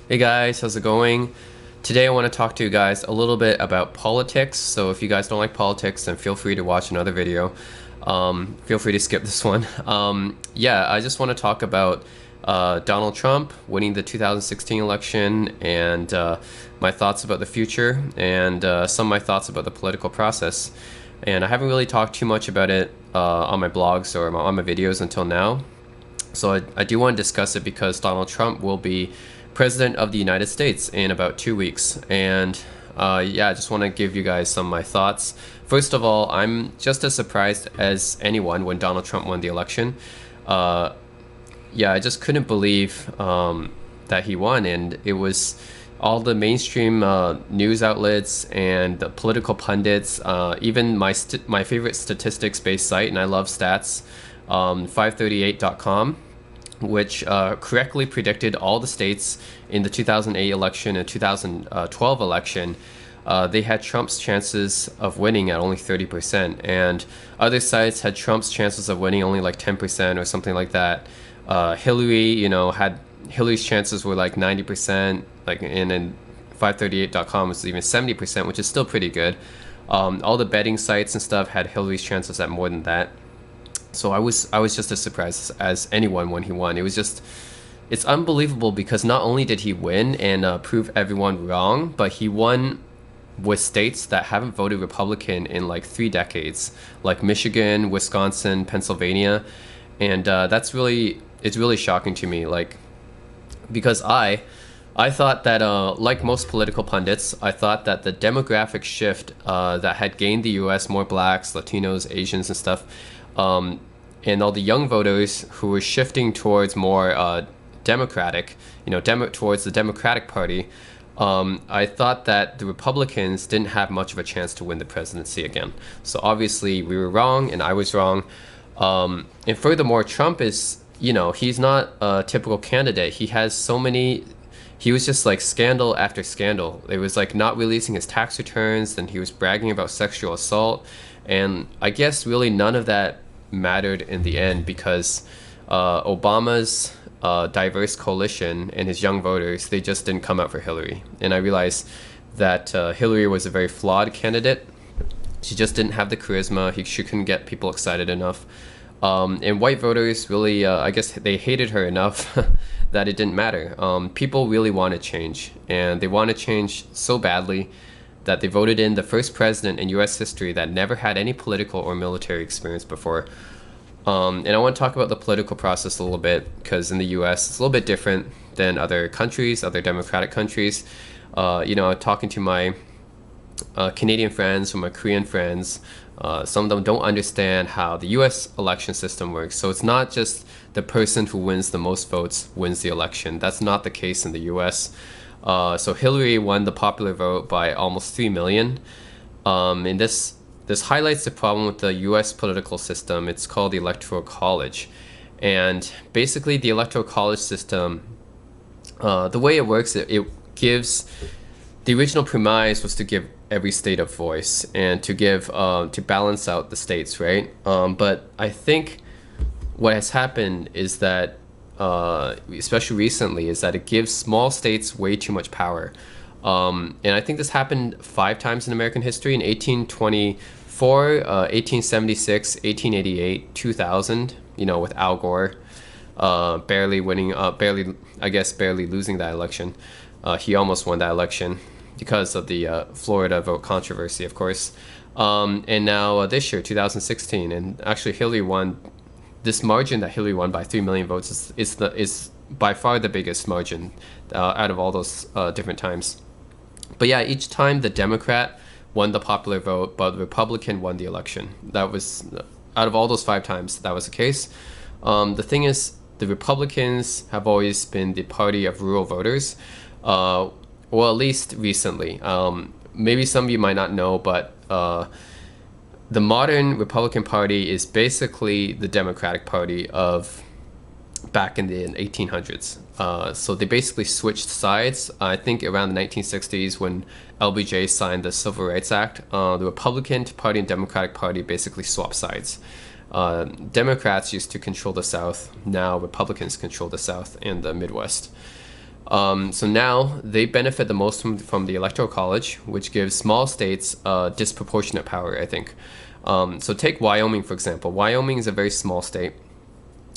Hey guys, how's it going? Today I want to talk to you guys a little bit about politics. So if you guys don't like politics, then feel free to watch another video. Feel free to skip this one. Yeah, I just want to talk about Donald Trump winning the 2016 election and my thoughts about the future and some of my thoughts about the political process. And I haven't really talked too much about it on my blogs or on my videos until now. So I do want to discuss it because Donald Trump will be president of the United States in about 2 weeks. And yeah, I just want to give you guys some of my thoughts. First of all, I'm just as surprised as anyone when Donald Trump won the election. Uh, yeah, I just couldn't believe that he won. And it was all the mainstream news outlets and the political pundits, even my favorite statistics-based site, and I love stats, 538.com, which correctly predicted all the states in the 2008 election and 2012 election. They had Trump's chances of winning at only 30%, and other sites had Trump's chances of winning only like 10% or something like that. Hillary, had Hillary's chances were like 90%, like and 538.com was even 70%, which is still pretty good. All the betting sites and stuff had Hillary's chances at more than that. So I was just as surprised as anyone when he won. It's unbelievable because not only did he win and prove everyone wrong, but he won with states that haven't voted Republican in like 3 decades, like Michigan, Wisconsin, Pennsylvania, and it's really shocking to me. Like because I thought that, like most political pundits, I thought that the demographic shift that had gained the U.S. more blacks, Latinos, Asians, and stuff, and all the young voters who were shifting towards more democratic, towards the Democratic Party, I thought that the Republicans didn't have much of a chance to win the presidency again. So obviously we were wrong, and I was wrong. And furthermore, Trump is, he's not a typical candidate. He was just like scandal after scandal. It was like not releasing his tax returns, then he was bragging about sexual assault. And I guess really none of that mattered in the end because Obama's diverse coalition and his young voters, they just didn't come out for Hillary. And I realized that Hillary was a very flawed candidate. She just didn't have the charisma. She couldn't get people excited enough. And white voters really, I guess they hated her enough that it didn't matter. People really wanted change, and they wanted change so badly that they voted in the first president in U.S. history that never had any political or military experience before. And I want to talk about the political process a little bit because in the U.S. it's a little bit different than other countries, other democratic countries. Talking to my Canadian friends or my Korean friends, some of them don't understand how the US election system works. So it's not just the person who wins the most votes wins the election. That's not the case in the US. So Hillary won the popular vote by almost 3 million. And this highlights the problem with the US political system. It's called the Electoral College. And basically the Electoral College system, the way it works, it gives the original premise was to give every state a voice and to balance out the states, right? But I think what has happened is that, especially recently, is that it gives small states way too much power. And I think this happened 5 times in American history: in 1824, 1876, 1888, 2000. With Al Gore barely winning, barely losing that election. He almost won that election because of the Florida vote controversy, of course. And now this year, 2016, and actually Hillary won. This margin that Hillary won by 3 million votes is by far the biggest margin out of all those different times. But yeah, each time the Democrat won the popular vote, but the Republican won the election. That was out of all those 5 times that was the case. The thing is, the Republicans have always been the party of rural voters. Well, at least recently. Maybe some of you might not know, but the modern Republican Party is basically the Democratic Party of back in the 1800s. So they basically switched sides. I think around the 1960s when LBJ signed the Civil Rights Act, the Republican Party and Democratic Party basically swapped sides. Democrats used to control the South. Now Republicans control the South and the Midwest. So now they benefit the most from the Electoral College, which gives small states disproportionate power, I think. So take Wyoming, for example. Wyoming is a very small state.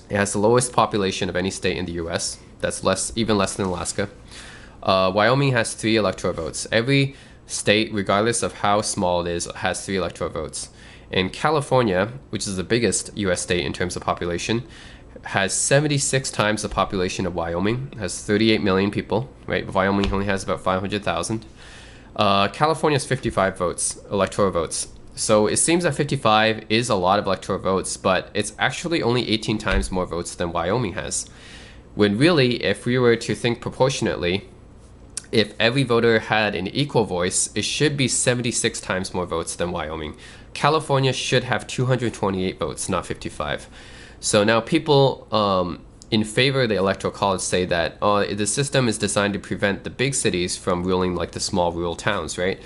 It has the lowest population of any state in the U.S. That's even less than Alaska. Wyoming has 3 electoral votes. Every state, regardless of how small it is, has 3 electoral votes. And California, which is the biggest U.S. state in terms of population, has 76 times the population of Wyoming. It has 38 million people, right? Wyoming only has about 500,000. California has 55 votes, electoral votes. So it seems that 55 is a lot of electoral votes, but it's actually only 18 times more votes than Wyoming has. When really, if we were to think proportionately, if every voter had an equal voice, it should be 76 times more votes than Wyoming. California should have 228 votes, not 55. So now people in favor of the Electoral College say that the system is designed to prevent the big cities from ruling like the small rural towns, right?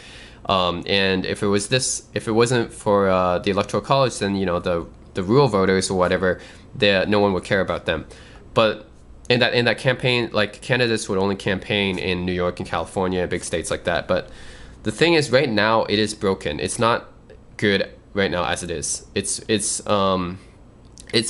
And if it wasn't for the Electoral College, then the rural voters or whatever, no one would care about them. But in that campaign, like candidates would only campaign in New York and California, big states like that. But the thing is, right now it is broken. It's not good right now as it is. It's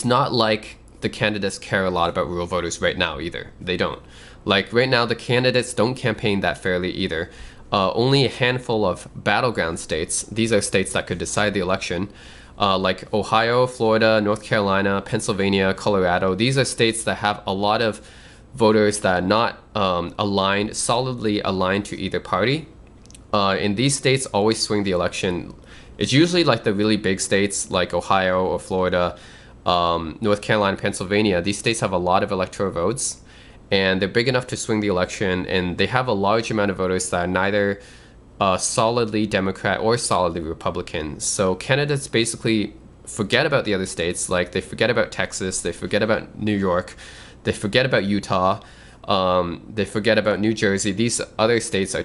not like the candidates care a lot about rural voters right now either. They don't. Like right now, the candidates don't campaign that fairly either. Only a handful of battleground states, these are states that could decide the election, like Ohio, Florida, North Carolina, Pennsylvania, Colorado. These are states that have a lot of voters that are not solidly aligned to either party. And these states always swing the election. It's usually like the really big states like Ohio or Florida, North Carolina, Pennsylvania. These states have a lot of electoral votes, and they're big enough to swing the election, and they have a large amount of voters that are neither solidly Democrat or solidly Republican. So candidates basically forget about the other states, like they forget about Texas, they forget about New York, they forget about Utah, they forget about New Jersey. These other states are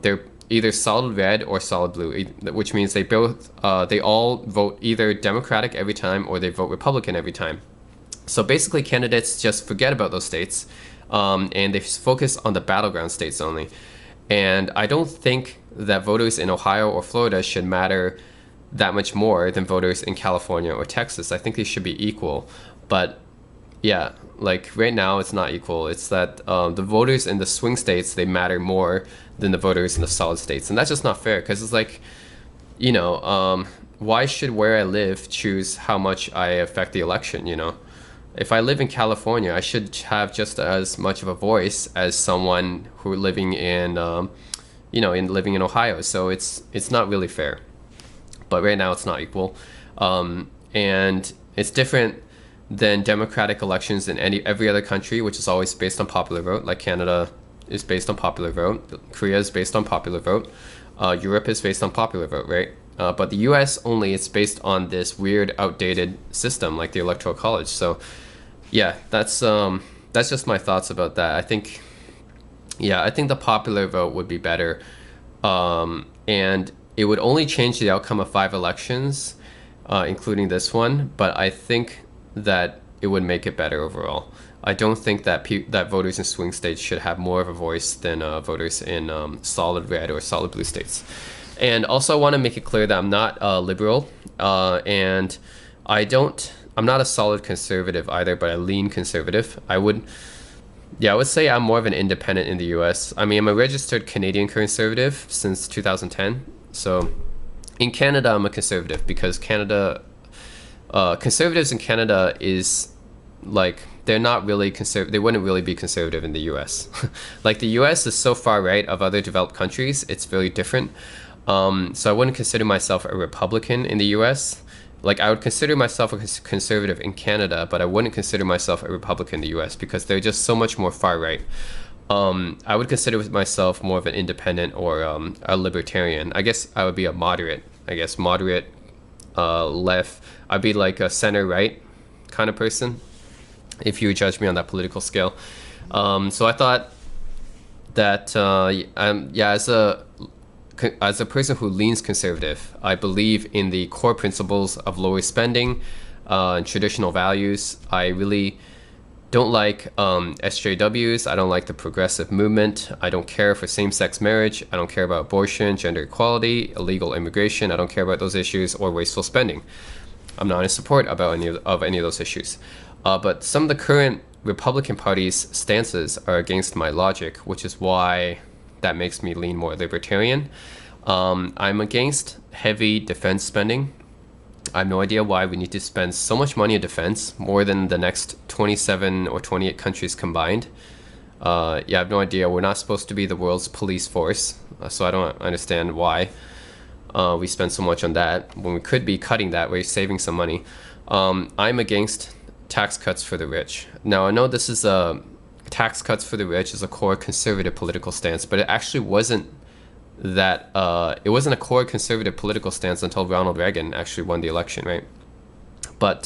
they're either solid red or solid blue, which means they all vote either Democratic every time or they vote Republican every time. So basically candidates just forget about those states, and they focus on the battleground states only. And I don't think that voters in Ohio or Florida should matter that much more than voters in California or Texas. I think they should be equal. But yeah, like right now it's not equal. It's that the voters in the swing states, they matter more than the voters in the solid states. And that's just not fair, because it's like, why should where I live choose how much I affect the election, If I live in California, I should have just as much of a voice as someone who living in, living in Ohio. So it's not really fair. But right now it's not equal, and it's different than democratic elections in every other country, which is always based on popular vote. Like Canada is based on popular vote, Korea is based on popular vote, Europe is based on popular vote, right? But the U.S. only, it's based on this weird, outdated system like the Electoral College. So, yeah, that's just my thoughts about that. I think the popular vote would be better, and it would only change the outcome of 5 elections, including this one. But I think that it would make it better overall. I don't think that that voters in swing states should have more of a voice than voters in solid red or solid blue states. And also, I want to make it clear that I'm not a liberal, and I'm not a solid conservative either, but I lean conservative. I would say I'm more of an independent in the U.S. I mean, I'm a registered Canadian conservative since 2010. So in Canada, I'm a conservative because conservatives in Canada is like, they're not really conservative. They wouldn't really be conservative in the U.S. Like the U.S. is so far right of other developed countries. It's very different. So I wouldn't consider myself a Republican in the U.S. Like I would consider myself a conservative in Canada, but I wouldn't consider myself a Republican in the U.S. because they're just so much more far right. I would consider myself more of an independent or a libertarian. I guess I would be a moderate. Moderate left. I'd be like a center right kind of person, if you would judge me on that political scale. So I thought that as a person who leans conservative, I believe in the core principles of lower spending and traditional values. I really don't like SJWs. I don't like the progressive movement. I don't care for same-sex marriage. I don't care about abortion, gender equality, illegal immigration. I don't care about those issues or wasteful spending. I'm not in support about any of those issues. But some of the current Republican Party's stances are against my logic, which is why that makes me lean more libertarian. I'm against heavy defense spending. I have no idea why we need to spend so much money in defense, more than the next 27 or 28 countries combined. Yeah, I have no idea. We're not supposed to be the world's police force, so I don't understand why we spend so much on that when we could be cutting that. We're saving some money. I'm against tax cuts for the rich. Now, I know this is tax cuts for the rich is a core conservative political stance, but it actually wasn't that it wasn't a core conservative political stance until Ronald Reagan actually won the election, right? But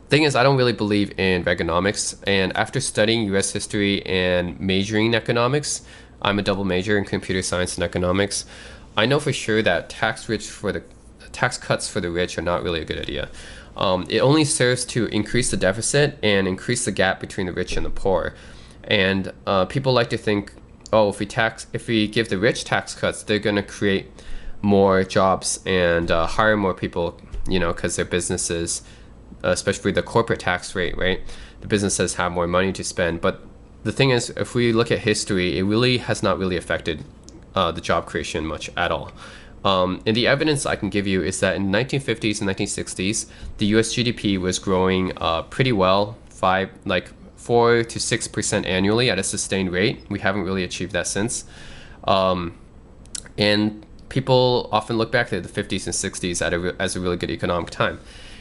thing is, I don't really believe in Reaganomics, and after studying U.S. history and majoring in economics, I'm a double major in computer science and economics. I know for sure that tax cuts for the rich are not really a good idea. It only serves to increase the deficit and increase the gap between the rich and the poor. And people like to think, oh, if we give the rich tax cuts, they're going to create more jobs and hire more people, because their businesses, especially the corporate tax rate, right? The businesses have more money to spend. But the thing is, if we look at history, it really has not really affected the job creation much at all. And the evidence I can give you is that in the 1950s and 1960s, the U.S. GDP was growing pretty well, 4 to 6% annually at a sustained rate. We haven't really achieved that since. And people often look back at the 50s and 60s as a really good economic time.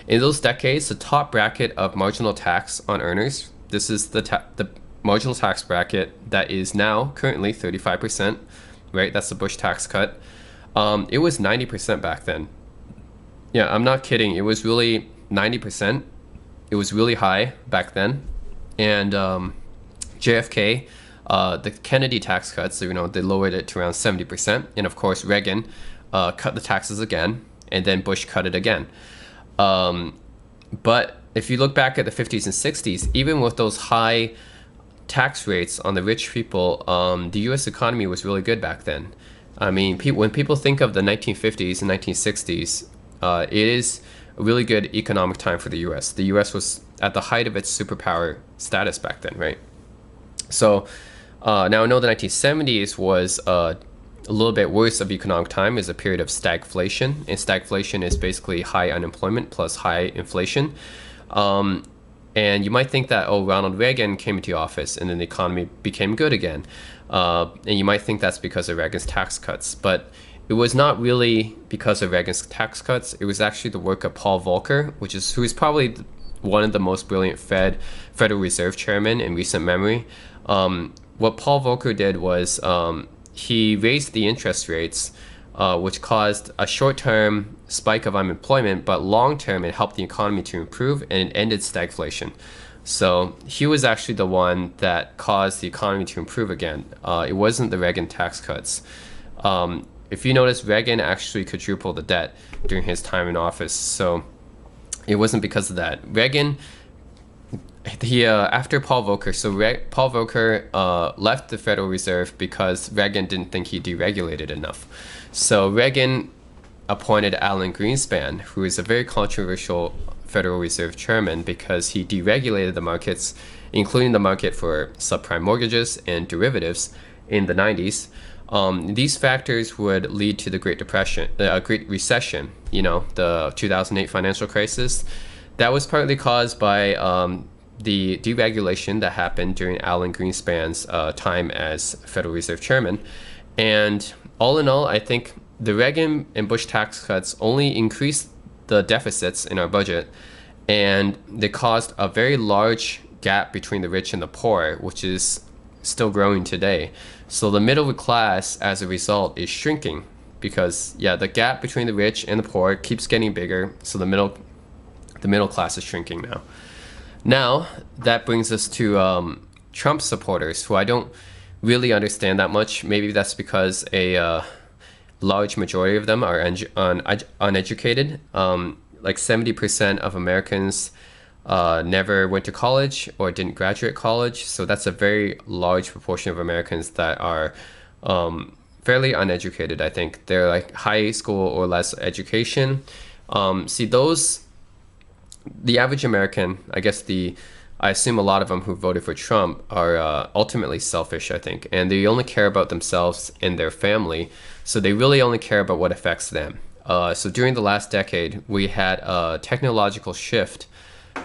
In those decades, the top bracket of marginal tax on earners, this is the marginal tax bracket that is now currently 35%, right? That's the Bush tax cut. It was 90% back then. Yeah, I'm not kidding. It was really 90%. It was really high back then. And JFK, the Kennedy tax cuts, they lowered it to around 70%. And of course, Reagan cut the taxes again, and then Bush cut it again. But if you look back at the 50s and 60s, even with those high tax rates on the rich people, the U.S. economy was really good back then. I mean, when people think of the 1950s and 1960s, it is a really good economic time for the U.S. The U.S. was at the height of its superpower status back then, right? So now I know the 1970s was a little bit worse of economic time, is a period of stagflation. And stagflation is basically high unemployment plus high inflation. And you might think that, oh, Ronald Reagan came into office and then the economy became good again. And you might think that's because of Reagan's tax cuts. But it was not really because of Reagan's tax cuts. It was actually the work of Paul Volcker, who is probably one of the most brilliant Federal Reserve chairmen in recent memory. What Paul Volcker did was he raised the interest rates, which caused a short-term spike of unemployment, but long-term it helped the economy to improve and it ended stagflation. So he was actually the one that caused the economy to improve again. It wasn't the Reagan tax cuts. If you notice, Reagan actually quadrupled the debt during his time in office. So it wasn't because of that. Reagan, after Paul Volcker, Paul Volcker left the Federal Reserve because Reagan didn't think he deregulated enough. So Reagan appointed Alan Greenspan, who is a very controversial Federal Reserve chairman because he deregulated the markets, including the market for subprime mortgages and derivatives in the 90s. These factors would lead to the Great Depression, Great Recession, the 2008 financial crisis. That was partly caused by the deregulation that happened during Alan Greenspan's time as Federal Reserve Chairman. And all in all, I think the Reagan and Bush tax cuts only increased the deficits in our budget, and they caused a very large gap between the rich and the poor, which is still growing today. So the middle class, as a result, is shrinking because, the gap between the rich and the poor keeps getting bigger. So the middle class is shrinking now. Now, that brings us to Trump supporters, who I don't really understand that much. Maybe that's because a large majority of them are uneducated. Like 70% of Americans never went to college or didn't graduate college. So that's a very large proportion of Americans that are fairly uneducated, I think. They're like high school or less education. See, the average American, I assume a lot of them who voted for Trump are ultimately selfish, I think, and they only care about themselves and their family. So they really only care about what affects them. So during the last decade, we had a technological shift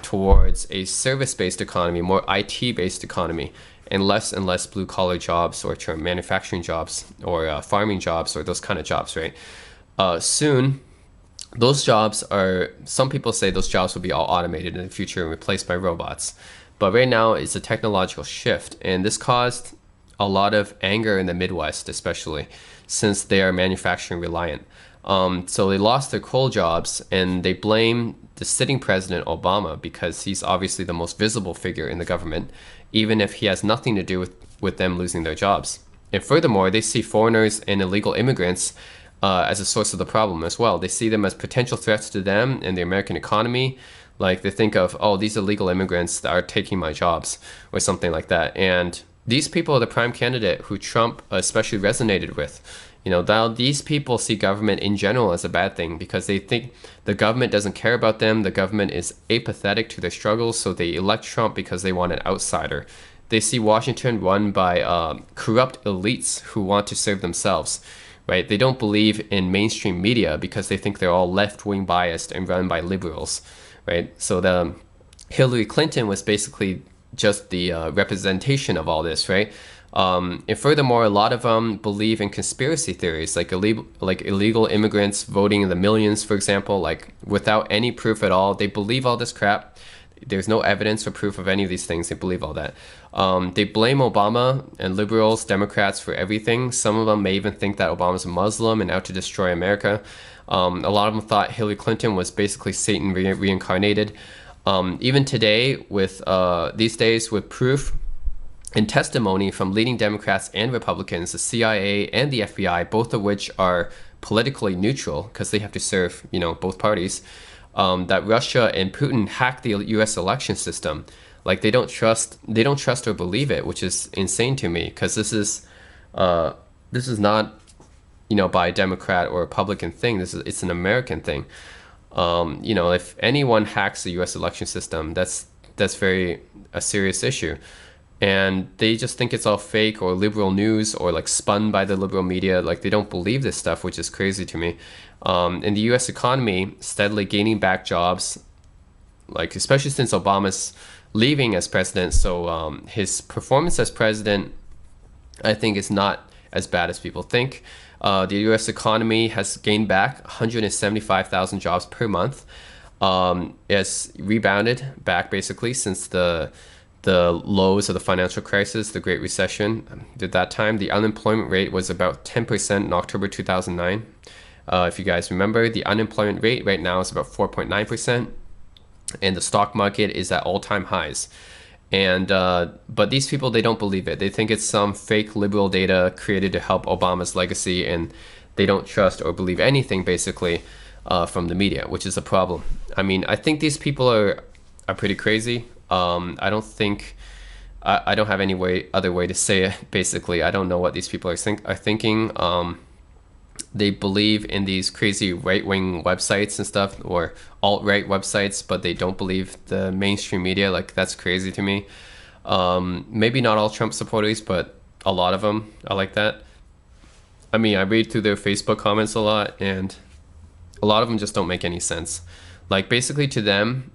towards a service-based economy, more IT-based economy, and less blue-collar jobs or manufacturing jobs or farming jobs or those kind of jobs, right? Soon, those jobs some people say those jobs will be all automated in the future and replaced by robots. But right now, it's a technological shift, and this caused a lot of anger in the Midwest, especially since they are manufacturing reliant. So they lost their coal jobs, and they blame the sitting president Obama because he's obviously the most visible figure in the government, even if he has nothing to do with them losing their jobs. And furthermore, they see foreigners and illegal immigrants as a source of the problem as well. They see them as potential threats to them and the American economy. Like they think of, oh, these illegal immigrants that are taking my jobs or something like that. And these people are the prime candidate who Trump especially resonated with. Now these people see government in general as a bad thing because they think the government doesn't care about them. The government is apathetic to their struggles, so they elect Trump because they want an outsider. They see Washington run by corrupt elites who want to serve themselves, right? They don't believe in mainstream media because they think they're all left-wing biased and run by liberals, right? So the Hillary Clinton was basically just the representation of all this, right? And furthermore, a lot of them believe in conspiracy theories, like illegal immigrants voting in the millions, for example, like without any proof at all. They believe all this crap. There's no evidence or proof of any of these things. They believe all that. They blame Obama and liberals, Democrats for everything. Some of them may even think that Obama's a Muslim and out to destroy America. A lot of them thought Hillary Clinton was basically Satan reincarnated. Even today, these days, with proof and testimony from leading Democrats and Republicans, the CIA and the FBI, both of which are politically neutral because they have to serve, both parties, that Russia and Putin hacked the U.S. election system. Like they don't trust or believe it, which is insane to me because this is not, by a Democrat or Republican thing. It's an American thing. If anyone hacks the U.S. election system, that's very a serious issue. And they just think it's all fake or liberal news or like spun by the liberal media. Like they don't believe this stuff, which is crazy to me. In the U.S. economy, steadily gaining back jobs, like especially since Obama's leaving as president. So his performance as president, I think, is not as bad as people think. The U.S. economy has gained back 175,000 jobs per month. It's rebounded back basically since the lows of the financial crisis, the Great Recession. At that time, the unemployment rate was about 10% in October 2009. If you guys remember, the unemployment rate right now is about 4.9%, and the stock market is at all-time highs. And but these people, they don't believe it. They think it's some fake liberal data created to help Obama's legacy, and they don't trust or believe anything basically from the media, which is a problem. I mean, I think these people are pretty crazy. I don't think I don't have any other way to say it. Basically, I don't know what these people are thinking. They believe in these crazy right-wing websites and stuff, or alt-right websites, but they don't believe the mainstream media. Like that's crazy to me. Maybe not all Trump supporters, but a lot of them are like that. I mean, I read through their Facebook comments a lot, and a lot of them just don't make any sense. Like basically to them,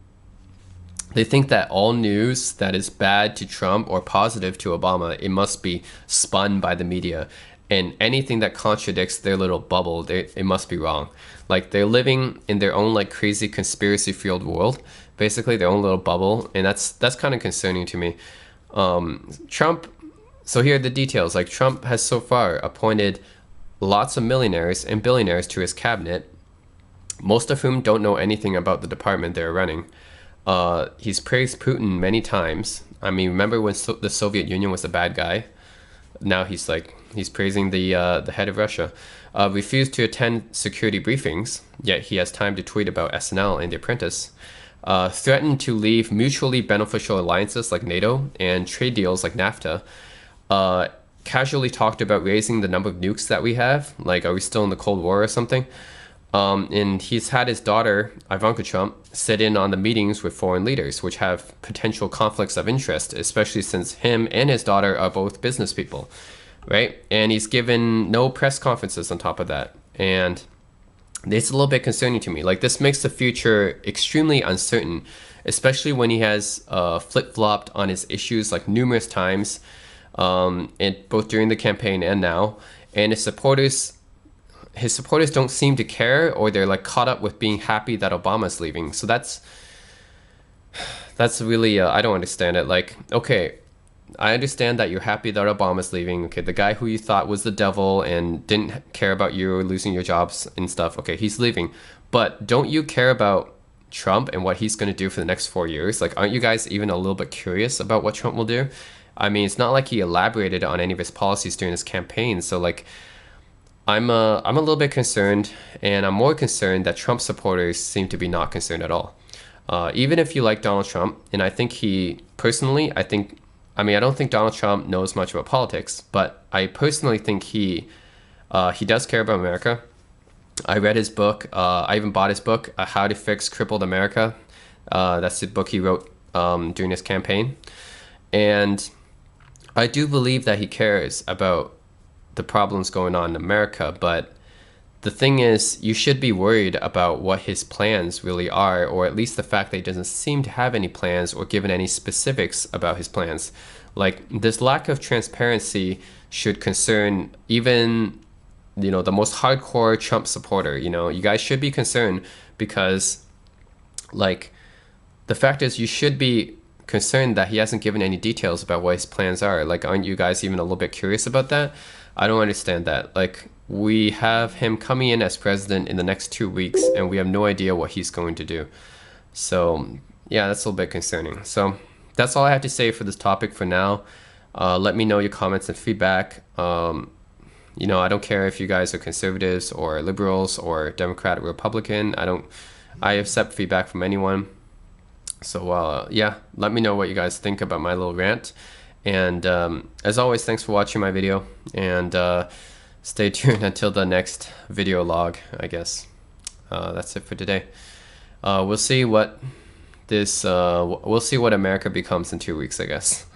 they think that all news that is bad to Trump or positive to Obama, it must be spun by the media. And anything that contradicts their little bubble, it must be wrong. Like they're living in their own like crazy conspiracy-fueled world, basically their own little bubble, and that's kind of concerning to me. Trump. So here are the details. Like Trump has so far appointed lots of millionaires and billionaires to his cabinet, most of whom don't know anything about the department they're running. He's praised Putin many times. I mean, remember when the Soviet Union was a bad guy? Now he's praising the head of Russia. Refused to attend security briefings, yet he has time to tweet about SNL and The Apprentice. threatened to leave mutually beneficial alliances like NATO and trade deals like NAFTA, casually talked about raising the number of nukes that we have. Like, are we still in the Cold War or something? And he's had his daughter, Ivanka Trump, sit in on the meetings with foreign leaders, which have potential conflicts of interest, especially since him and his daughter are both business people, right? And he's given no press conferences on top of that. And it's a little bit concerning to me. Like, this makes the future extremely uncertain, especially when he has flip-flopped on his issues like numerous times, and both during the campaign and now. And his supporters don't seem to care, or they're like caught up with being happy that Obama's leaving. So that's really I don't understand it. Like, okay, I understand that you're happy that Obama's leaving. Okay, the guy who you thought was the devil and didn't care about you losing your jobs and stuff. Okay, he's leaving, but don't you care about Trump and what he's going to do for the next 4 years? Like, aren't you guys even a little bit curious about what Trump will do? I mean, it's not like he elaborated on any of his policies during his campaign. So like, I'm a little bit concerned, and I'm more concerned that Trump supporters seem to be not concerned at all. Even if you like Donald Trump, and I think I mean, I don't think Donald Trump knows much about politics, but I personally think he does care about America. I read his book. I even bought his book, How to Fix Crippled America. That's the book he wrote during his campaign, and I do believe that he cares about the problems going on in America, but the thing is, you should be worried about what his plans really are, or at least the fact that he doesn't seem to have any plans or given any specifics about his plans. Like, this lack of transparency should concern even, the most hardcore Trump supporter. You guys should be concerned because, like, the fact is, you should be concerned that he hasn't given any details about what his plans are. Like, aren't you guys even a little bit curious about that? I don't understand that. Like, we have him coming in as president in the next 2 weeks, and we have no idea what he's going to do. So, yeah, that's a little bit concerning. So, that's all I have to say for this topic for now. Let me know your comments and feedback. I don't care if you guys are conservatives or liberals or Democrat or Republican. I accept feedback from anyone. So, yeah, let me know what you guys think about my little rant. And as always, thanks for watching my video, and stay tuned until the next video log, I guess. That's it for today. We'll see what America becomes in 2 weeks, I guess.